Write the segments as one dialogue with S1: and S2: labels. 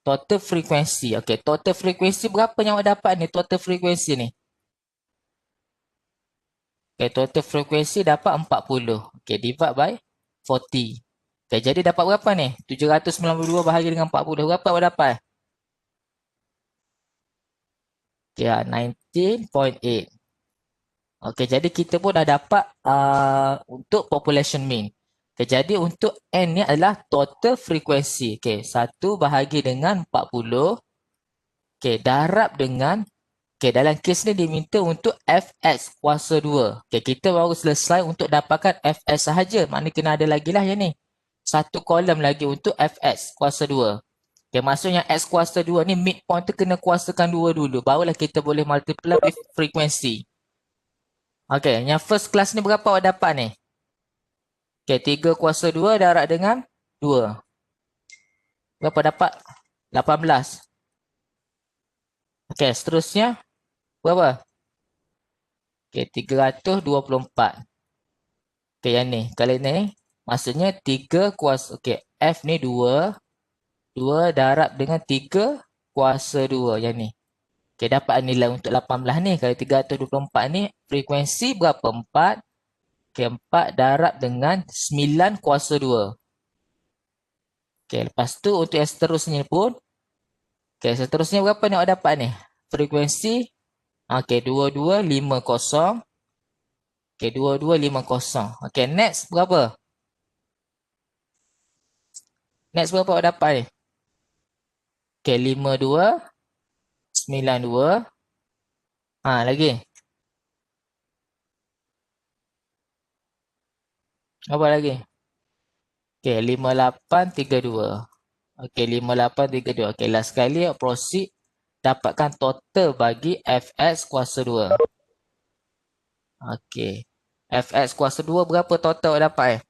S1: Total frekuensi. Okey, total frekuensi berapa yang awak dapat ni? Total frekuensi ni. Okey, total frekuensi dapat 40. Okey, divide by 40. Okey, jadi dapat berapa ni? 792 bahagi dengan 40. Berapa awak dapat? Okey, 19.8. Okey, jadi kita pun dah dapat untuk population mean. Okey, jadi untuk N ni adalah total frekuensi. Okey, 1 bahagi dengan 40. Okey, darab dengan, okey, dalam kes ni diminta untuk Fx kuasa 2. Okey, kita baru selesai untuk dapatkan Fs sahaja. Maknanya kena ada lagi lah yang ni. Satu kolom lagi untuk Fx kuasa 2. Okey, maksudnya X kuasa 2 ni midpoint tu kena kuasakan 2 dulu. Barulah kita boleh multiply with frekuensi. Okey, yang first class ni berapa awak dapat ni? Okey, 3 kuasa 2 darab dengan 2. Berapa dapat? 18. Okey, seterusnya berapa? Okey, 324. Okey, yang ni. Kalau ni, maksudnya 3 kuasa. Okey, F ni 2. 2 darab dengan 3 kuasa 2. Yang ni. Okey, dapat nilai untuk 18 ni. Kalau 324 ni, frekuensi berapa? 4. Okey, 4 darab dengan 9 kuasa 2. Okey, lepas tu untuk yang seterusnya pun. Okey, seterusnya berapa ni awak dapat ni? Frekuensi. Okey, 2250. Okey, 2250. Okey, next berapa? Next berapa awak dapat ni? Okey, 5292. Lagi. Apa lagi? Okey, 5832. Okey, 5832. Okey, last sekali proceed. Dapatkan total bagi Fx kuasa 2. Okey. Fx kuasa 2 berapa total awak dapat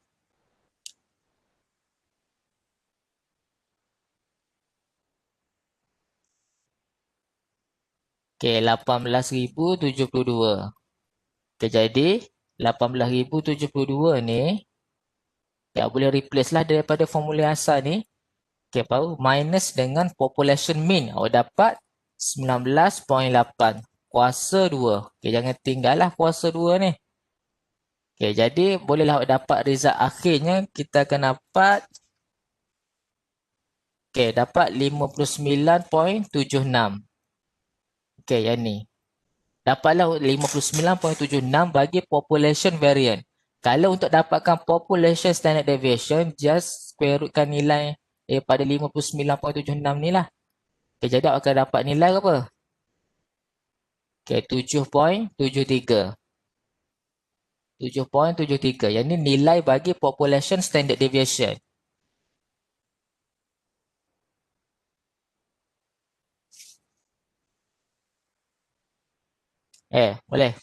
S1: Okey, 18,072. Okey, jadi 18,072 ni ya boleh replace lah daripada formula asal ni. Okey, baru minus dengan population mean. Awak dapat 19.8 kuasa 2. Okey, jangan tinggal lah kuasa 2 ni. Okey, jadi bolehlah awak dapat result akhirnya kita akan dapat dapat 59.76. Okey, yang ni. Dapatlah 59.76 bagi population variant. Kalau untuk dapatkan population standard deviation, just square rootkan nilai daripada 59.76 ni lah. Okay, jadi awak akan dapat nilai apa? Okay, 7.73. 7.73. Yang ni nilai bagi population standard deviation. Boleh.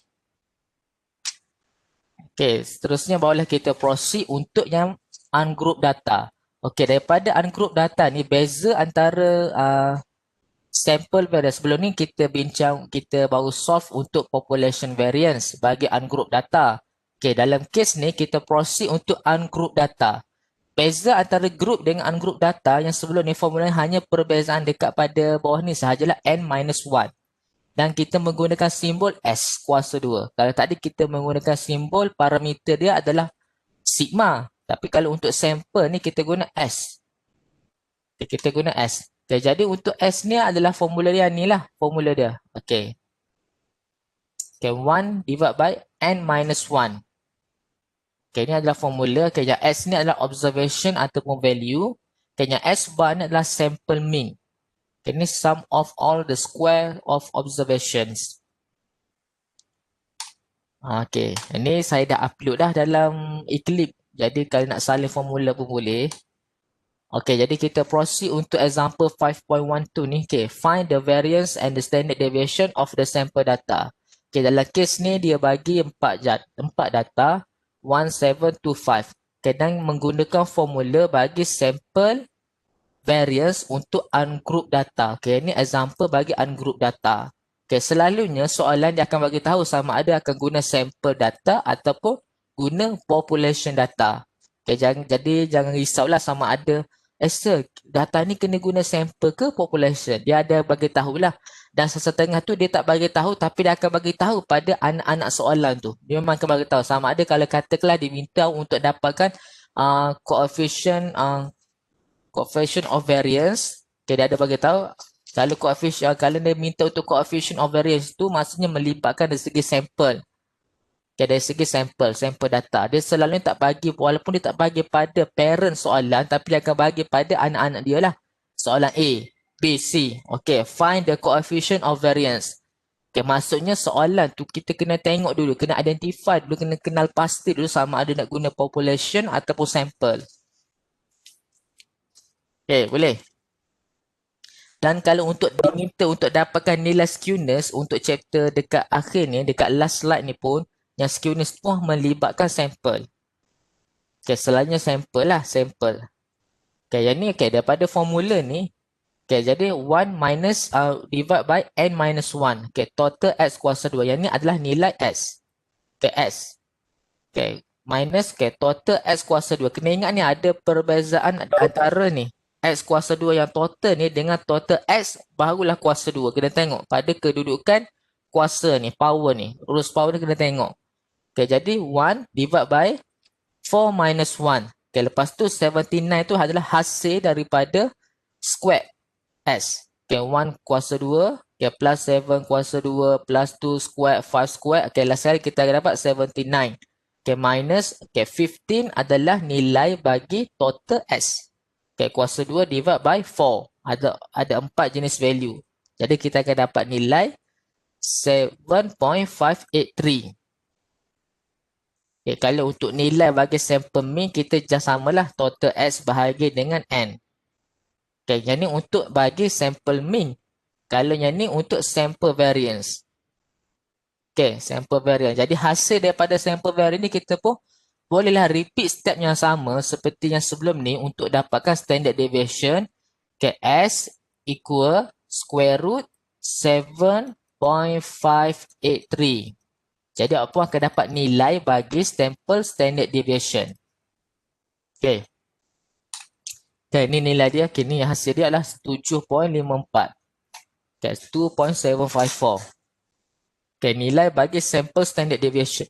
S1: Okay, seterusnya barulah kita proceed untuk yang ungroup data. Okay, daripada ungroup data ni beza antara sample variance. Sebelum ni kita bincang, kita baru solve untuk population variance bagi ungroup data. Okay, dalam kes ni kita proceed untuk ungroup data. Beza antara group dengan ungroup data yang sebelum ni formula hanya perbezaan dekat pada bawah ni sahajalah N-1. Dan kita menggunakan simbol S kuasa 2. Kalau tadi kita menggunakan simbol parameter dia adalah sigma. Tapi kalau untuk sampel ni kita guna S. Kita guna S. Okay, jadi untuk S ni adalah formula dia ni lah. Formula dia. Okay. Okay, 1 divided by N-1. Okay, ni adalah formula. Okay, yang S ni adalah observation ataupun value. Okay, yang S bar ni adalah sample mean. Okay, ni sum of all the square of observations. Okay, ini saya dah upload dah dalam Eclipse. Jadi kalau nak salin formula pun boleh. Okay, jadi kita proceed untuk example 5.12 ni. Okay, find the variance and the standard deviation of the sample data. Okay, dalam kes ni dia bagi 4 data, 1, 7, 2, 5. Okay, dan menggunakan formula bagi sample variance untuk ungroup data. Okay, ini example bagi ungroup data. Okay, selalunya soalan dia akan bagi tahu sama ada akan guna sample data ataupun guna population data. Okay, jadi jangan risaulah sama ada sir, data ni kena guna sampel ke population? Dia ada bagi tahulah. Dan sesetengah tu dia tak bagi tahu tapi dia akan bagi tahu pada anak-anak soalan tu. Dia memang akan bagi tahu. Sama ada kalau katakanlah diminta untuk dapatkan coefficient coefficient of variance. Okay, dia ada bagi tahu. Kalau coefficient, kalau dia minta untuk coefficient of variance tu maksudnya melibatkan dari segi sampel. Okay, dari segi sampel data. Dia selalunya tak bagi, walaupun dia tak bagi pada parent soalan, tapi dia akan bagi pada anak-anak dia lah. Soalan A, B, C. Okay, find the coefficient of variance. Okay, maksudnya soalan tu kita kena tengok dulu, kena identify dulu, kena kenal pasti dulu sama ada nak guna population ataupun sampel. Okay, boleh. Dan kalau untuk diminta untuk dapatkan nilai skewness untuk chapter dekat akhir ni, dekat last slide ni pun, yang skewness pun melibatkan sampel. Okay, selalunya sampel lah, sampel. Okay, yang ni okay, daripada formula ni, okay, jadi 1 minus divide by n minus 1. Okay, total x kuasa 2. Yang ni adalah nilai s. Okay, s. Okay, minus okay, total x kuasa 2. Kena ingat ni ada perbezaan antara ni. X kuasa 2 yang total ni dengan total x barulah kuasa 2. Kena tengok pada kedudukan kuasa ni, power ni. Rules power ni kena tengok. Okay, jadi 1 divide by 4 minus 1. Okay, lepas tu 79 tu adalah hasil daripada square s. Okay, 1 kuasa 2. Okay, plus 7 kuasa 2 plus 2 square, 5 square. Okay, last kali kita akan dapat 79. Okay, minus okay, 15 adalah nilai bagi total s. Okay, kuasa 2 divide by 4. Ada 4 jenis value. Jadi kita akan dapat nilai 7.583. Okay, kalau untuk nilai bagi sampel mean, kita samalah total x bahagi dengan n. Okay, yang ni untuk bagi sampel mean. Kalau yang ni untuk sample variance. Okay, sample variance. Jadi hasil daripada sample variance ni kita pun bolehlah repeat step yang sama seperti yang sebelum ni untuk dapatkan standard deviation. Okay, S equal square root 7.583. Jadi apa akan dapat nilai bagi sample standard deviation. Okay. Okay, ini nilai dia. Okay, ni hasil dia adalah 7.54. Okay, 2.754. Okay, nilai bagi sample standard deviation.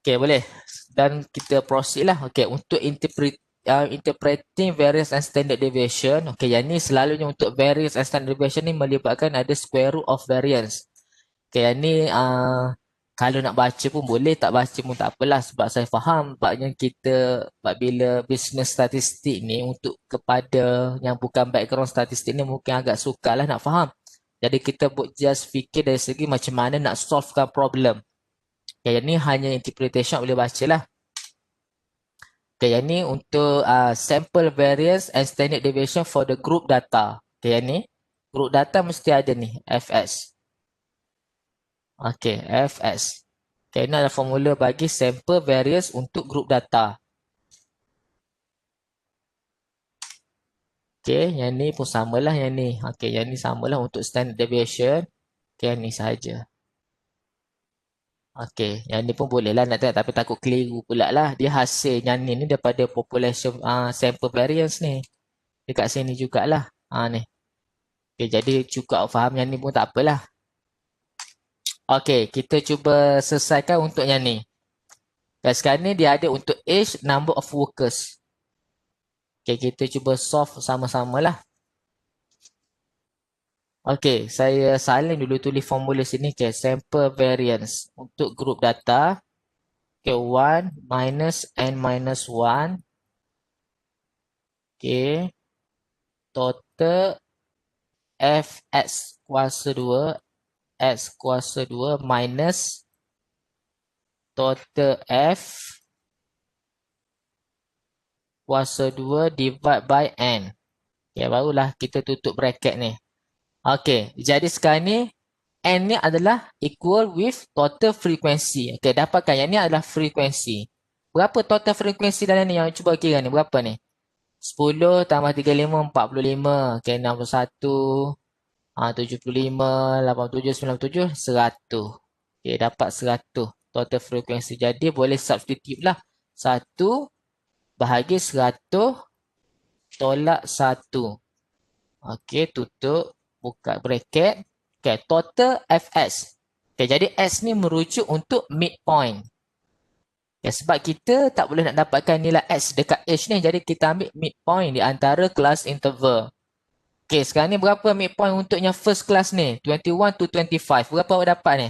S1: Okay, boleh. Dan kita proceed lah. Okay, untuk interpreting variance and standard deviation. Okay, yang ni selalunya untuk variance and standard deviation ni melibatkan ada square root of variance. Okay, yang ni kalau nak baca pun boleh, tak baca pun tak apalah sebab saya faham sebabnya kita bila business statistik ni untuk kepada yang bukan background statistik ni mungkin agak sukar lah nak faham. Jadi kita just fikir dari segi macam mana nak solvekan problem. Okay, yang ni hanya interpretation boleh baca lah. Okay, yang ni untuk sample variance and standard deviation for the group data. Okay, yang ni group data mesti ada ni, FS. Okay, FS. Okay, ini adalah formula bagi sample variance untuk group data. Okay, yang ni pun samalah yang ni. Okay, yang ni samalah untuk standard deviation. Okay, yang ni sahaja. Okay, yang ni pun boleh lah nak tengok tapi takut keliru pula lah. Dia hasil yang ni daripada population sample variance ni. Dekat sini jugalah. Ni. Okay, jadi cukup faham yang ni pun tak apalah. Okay, kita cuba selesaikan untuk yang ni. Dan sekarang ni dia ada untuk age number of workers. Okay, kita cuba solve sama-sama lah. Okay, saya salin dulu tulis formula sini. Okay, sample variance untuk group data. Okay, 1 minus n minus 1. Okay, total fx kuasa 2. X kuasa 2 minus total f kuasa 2 divide by n. Okay, barulah kita tutup bracket ni. Okay, jadi sekarang ni n ni adalah equal with total frequency. Okay, dapatkan yang ni adalah frequency. Berapa total frequency dalam ni yang cuba kira ni? Berapa ni? 10 tambah 35, 45. Okay, 61, 75, 87, 97, 100. Okay, dapat 100 total frequency. Jadi boleh substitute lah. 1 bahagi 100 tolak 1. Okey, tutup, buka bracket. Okey, total Fs. Okey, jadi S ni merujuk untuk midpoint. Okay, sebab kita tak boleh nak dapatkan nilai S dekat H ni, jadi kita ambil midpoint di antara kelas interval. Okey, sekarang ni berapa midpoint untuk yang first class ni? 21 to 25. Berapa awak dapat ni?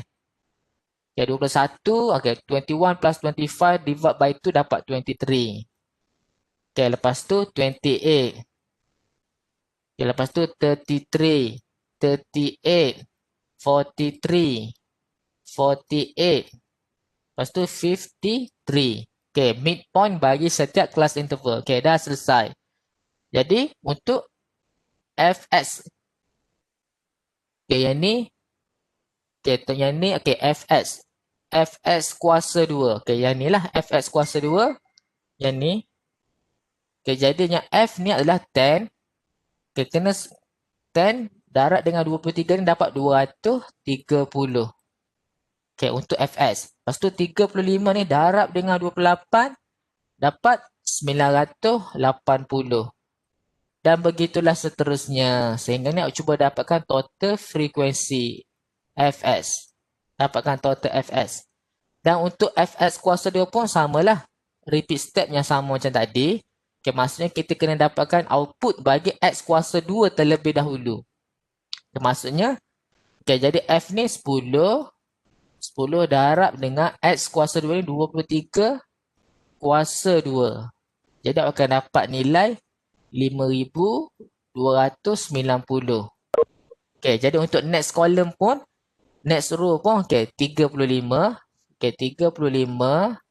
S1: Okay, 21. Okay, 21 plus 25 divide by 2 dapat 23. Okay, lepas tu 28. Okay, lepas tu 33. 38. 43. 48. Lepas tu 53. Okay, midpoint bagi setiap kelas interval. Okay, dah selesai. Jadi, untuk Fs. Okay, yang ni. Okay, yang ni, okay, Fs. Fs kuasa 2. Okay, yang ni lah Fs kuasa 2. Yang ni. Okay, jadinya F ni adalah 10. Okay, kena 10 darab dengan 23 ni dapat 230. Okay, untuk Fs. Lepas tu 35 ni darab dengan 28 dapat 980. Dan begitulah seterusnya. Sehingga ni aku cuba dapatkan total frekuensi Fs. Dapatkan total Fs. Dan untuk Fs kuasa 2 pun samalah. Repeat step yang sama macam tadi. Okay, maksudnya kita kena dapatkan output bagi X kuasa 2 terlebih dahulu. Okay, maksudnya, okay, jadi F ni 10. 10 darab dengan X kuasa 2 ni 23 kuasa 2. Jadi awak akan dapat nilai 5290. Okay, jadi untuk next column pun, next row pun, okay, 35. Okay, 35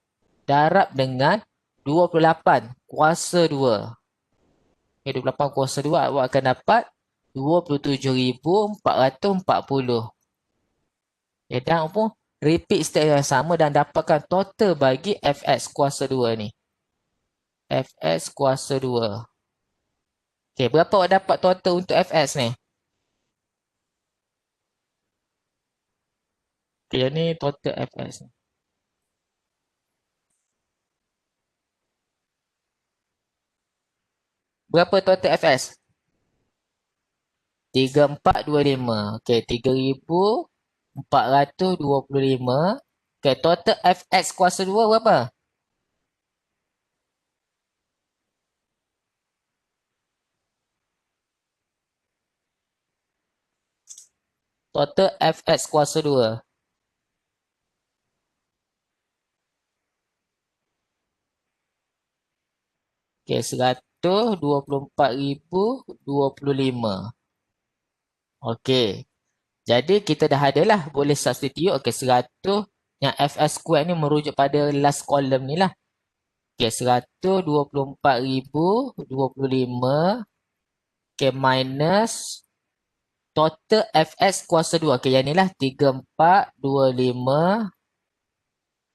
S1: darab dengan 28 kuasa 2. Okay, 28 kuasa 2 awak akan dapat 27,440. Okay, dan pun repeat step yang sama dan dapatkan total bagi Fs kuasa 2 ni. Fs kuasa 2. Okay, berapa awak dapat total untuk Fs ni? Okay, yang ni total Fs ni. Berapa total Fs? 3425. Okey, 3425. Okey, total Fx kuasa 2 berapa? Total Fx kuasa 2. Okey, 124,025. Okey. Jadi kita dah ada lah, boleh substitute. Okey, 100 yang Fs square ni merujuk pada last column ni lah. Okey, 124,025. Okey, minus total Fs kuasa 2. Okey, yang ni lah 3425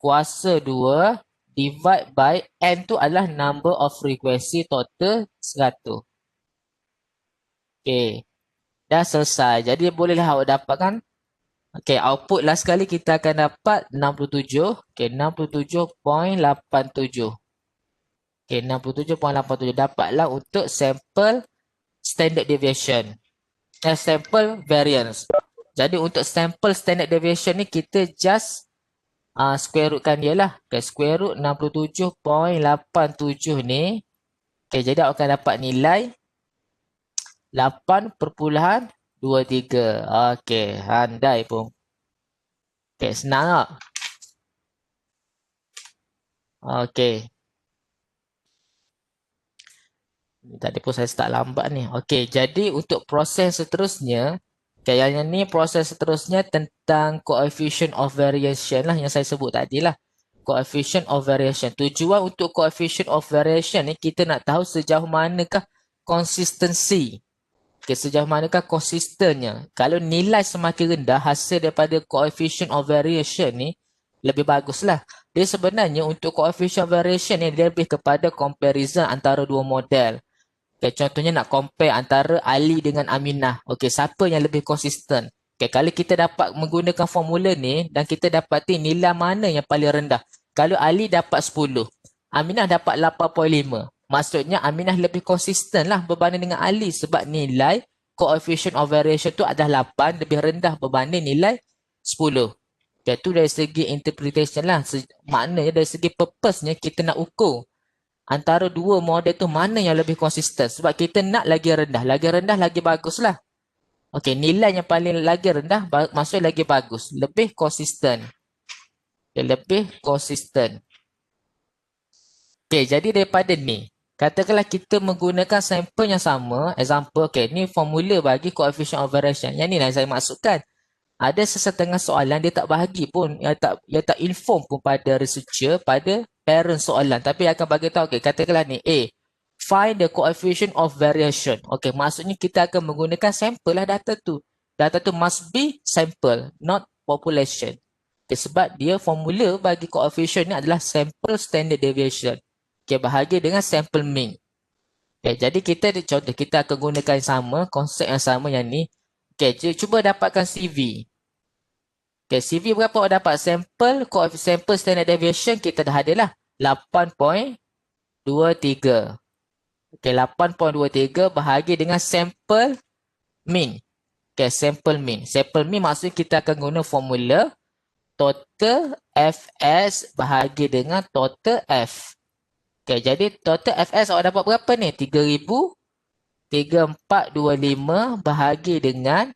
S1: kuasa 2 divide by n tu adalah number of frequency total 100. Okey. Dah selesai. Jadi bolehlah awak dapatkan. Okey, output last kali kita akan dapat 67. Okey, 67.87. Okey, 67.87 dapatlah untuk sample standard deviation. Sample variance. Jadi untuk sample standard deviation ni kita just square rootkan dia lah. Okay, square root 67.87 ni. Okay, jadi awak akan dapat nilai 8.23. Okay, handai pun. Okay, senang tak? Okay. Tadi pun saya start lambat ni. Okay, jadi untuk proses seterusnya. Okay, yang ni proses seterusnya tentang coefficient of variation lah yang saya sebut tadi lah. Coefficient of variation. Tujuan untuk coefficient of variation ni kita nak tahu sejauh manakah konsistensi. Okay, sejauh manakah konsistennya. Kalau nilai semakin rendah hasil daripada coefficient of variation ni lebih baguslah. Dia sebenarnya untuk coefficient of variation ni dia lebih kepada comparison antara dua model. Okay, contohnya nak compare antara Ali dengan Aminah. Okay, siapa yang lebih konsisten? Okay, kalau kita dapat menggunakan formula ni dan kita dapati nilai mana yang paling rendah. Kalau Ali dapat 10, Aminah dapat 8.5. Maksudnya Aminah lebih konsisten lah berbanding dengan Ali sebab nilai coefficient of variation tu adalah 8, lebih rendah berbanding nilai 10. Itu dari segi interpretation lah. Maknanya dari segi purpose-nya kita nak ukur antara dua model tu mana yang lebih konsisten. Sebab kita nak lagi rendah. Lagi rendah lagi bagus lah. Okey, nilai yang paling lagi rendah maksudnya lagi bagus. Lebih konsisten. Lebih konsisten. Okey, jadi daripada ni, katakanlah kita menggunakan sampel yang sama. Example, okey, ni formula bagi coefficient of variation. Yang ni lah saya maksudkan. Ada sesetengah soalan dia tak bahagi pun, dia tak inform pun pada researcher, pada parent soalan. Tapi akan bagi tahu, okey, katakanlah ni, A, find the coefficient of variation. Okey, maksudnya kita akan menggunakan sampel lah data tu. Data tu must be sample, not population. Okay, sebab dia formula bagi coefficient ni adalah sample standard deviation. Okay, bahagi dengan sample mean. Okay, jadi kita contoh kita akan gunakan yang sama, konsep yang sama yang ni. Okay, cuba dapatkan CV. Okay, CV berapa awak dapat? Sample standard deviation kita dah ada lah. 8.23. Okay, 8.23 bahagi dengan sample mean. Okay, sample mean. Sample mean maksudnya kita akan guna formula total Fs bahagi dengan total F. Okay, jadi total Fs awak dapat berapa ni? 3,3425 bahagi dengan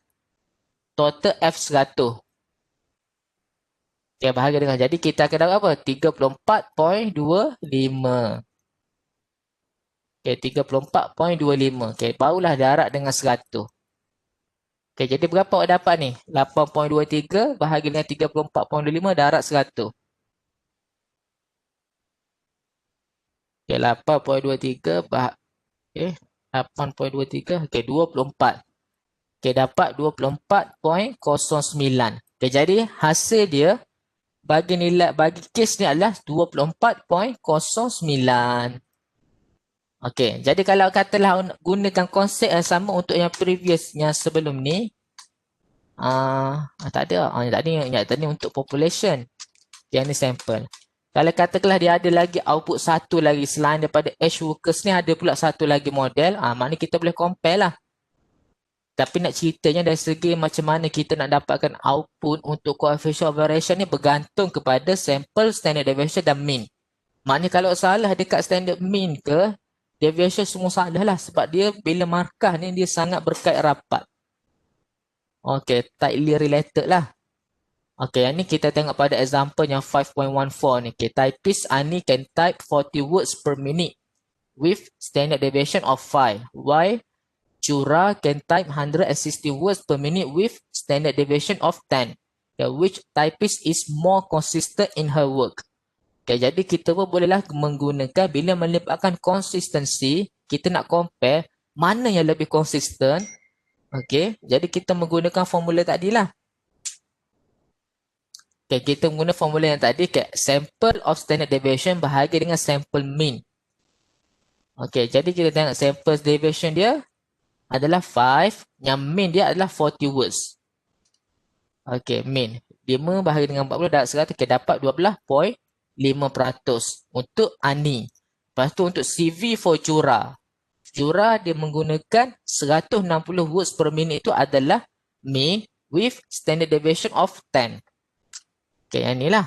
S1: total F100. Okay, bahagi dengan. Jadi kita akan dapat apa? 34.25. Okay, 34.25. Okay, barulah darab dengan 100. Okay, jadi berapa awak dapat ni? 8.23 bahagi dengan 34.25 darab 100. Okay, 8.23 okay, 8.23 okay, 24. Okay, dapat 24.09. Okay, jadi hasil dia bagi nilai bagi kes ni adalah 24.09. Okay, jadi kalau katalah gunakan konsep yang sama untuk yang previous yang sebelum ni, tak ada. Yang tadi untuk population. Yang ni sampel. Kalau katakanlah dia ada lagi output satu lagi selain daripada H workers ni ada pula satu lagi model, maknanya kita boleh compare lah. Tapi nak ceritanya dari segi macam mana kita nak dapatkan output untuk coefficient of variation ni bergantung kepada sample, standard deviation dan mean. Maknanya kalau salah dekat standard mean ke, deviation semua salah lah sebab dia bila markah ni dia sangat berkait rapat. Okay, tightly related lah. Okay, yang ni kita tengok pada example yang 5.14 ni. Okay, typist Ani can type 40 words per minute with standard deviation of 5. While Chura can type 160 words per minute with standard deviation of 10. Okay, which typist is more consistent in her work? Okay, jadi kita pun bolehlah menggunakan bila melibatkan konsistensi, kita nak compare mana yang lebih konsisten. Okay, jadi kita menggunakan formula tadilah. Okay, kita guna formula yang tadi, okay, sample of standard deviation bahagi dengan sample mean. Okay, jadi kita tengok sample deviation dia adalah 5, yang mean dia adalah 40 words. Okay, mean. 5 bahagi dengan 40 dapat 100, okay, dapat 12.5% untuk Ani. Lepas tu untuk CV for Chura. Chura dia menggunakan 160 words per minute itu adalah mean with standard deviation of 10. Okay, yang ni lah.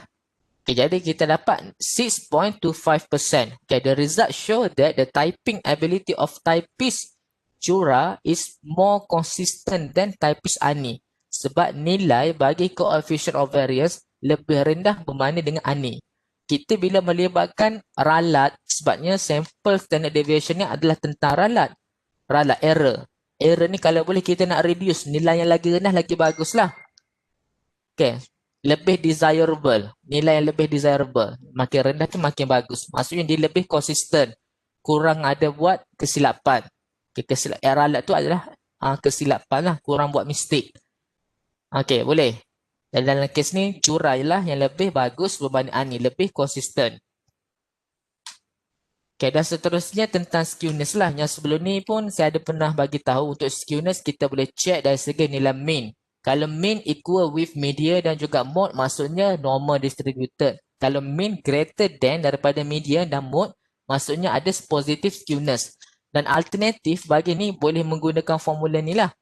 S1: Okay, jadi kita dapat 6.25%. Okay, the result show that the typing ability of typist Chura is more consistent than typist Ani. Sebab nilai bagi coefficient of variance lebih rendah berbanding dengan Ani. Kita bila melibatkan ralat, sebabnya sample standard deviation ni adalah tentang ralat. Ralat, error. Error ni kalau boleh kita nak reduce, nilai yang lagi rendah lagi bagus lah. Okay. Lebih desirable. Nilai yang lebih desirable. Makin rendah tu makin bagus. Maksudnya dia lebih konsisten. Kurang ada buat kesilapan. Ralat tu adalah kesilapan lah. Kurang buat mistake. Okay, boleh. Dan dalam kes ni, Chura lah yang lebih bagus berbanding Ani. Lebih konsisten. Okay, dan seterusnya tentang skewness lah. Yang sebelum ni pun saya ada pernah bagi tahu untuk skewness kita boleh check dari segi nilai mean. Kalau mean equal with media dan juga mode, maksudnya normal distributed. Kalau mean greater than daripada median dan mode, maksudnya ada positive skewness. Dan alternatif bagi ni boleh menggunakan formula ni lah.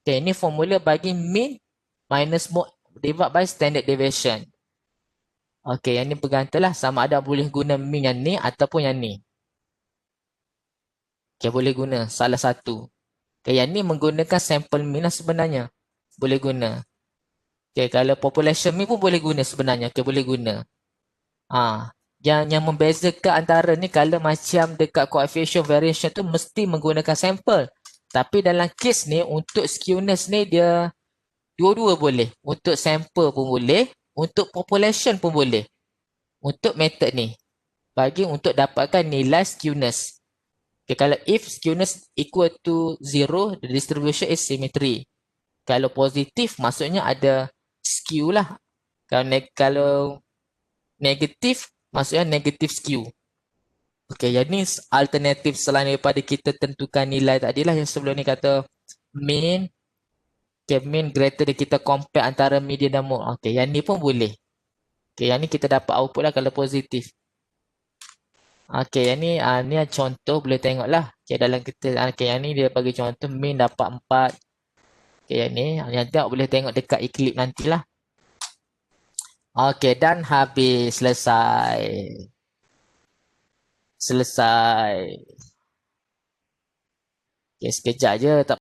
S1: Okay, ini formula bagi mean minus mode divided by standard deviation. Okay, yang ni bergantung lah sama ada boleh guna mean yang ni ataupun yang ni. Okay, boleh guna salah satu. Okay, yang ni menggunakan sample mean lah sebenarnya. Boleh guna. Okay, kalau population mean pun boleh guna sebenarnya. Okay, boleh guna. Yang membezakan antara ni kalau macam dekat coefficient variation tu mesti menggunakan sampel. Tapi dalam kes ni untuk skewness ni dia dua-dua boleh. Untuk sampel pun boleh, untuk population pun boleh. Untuk method ni bagi untuk dapatkan nilai skewness. Okay, kalau if skewness equal to 0, the distribution is symmetry. Kalau positif maksudnya ada skew lah. Kalau negatif maksudnya negative skew. Okey, yang ni alternatif selain daripada kita tentukan nilai tadi lah yang sebelum ni kata mean. Okay, mean greater than kita compare antara median dan mode. Okey, yang ni pun boleh. Okey, yang ni kita dapat output lah kalau positif. Okey, yang ni contoh boleh tengok lah. Okey, dalam kita, okey, yang ni dia bagi contoh mean dapat 4. Okey, yang tengok boleh tengok dekat Eclipse nantilah. Okey, dan habis. Selesai. Selesai. Okay, sekejap je. Tak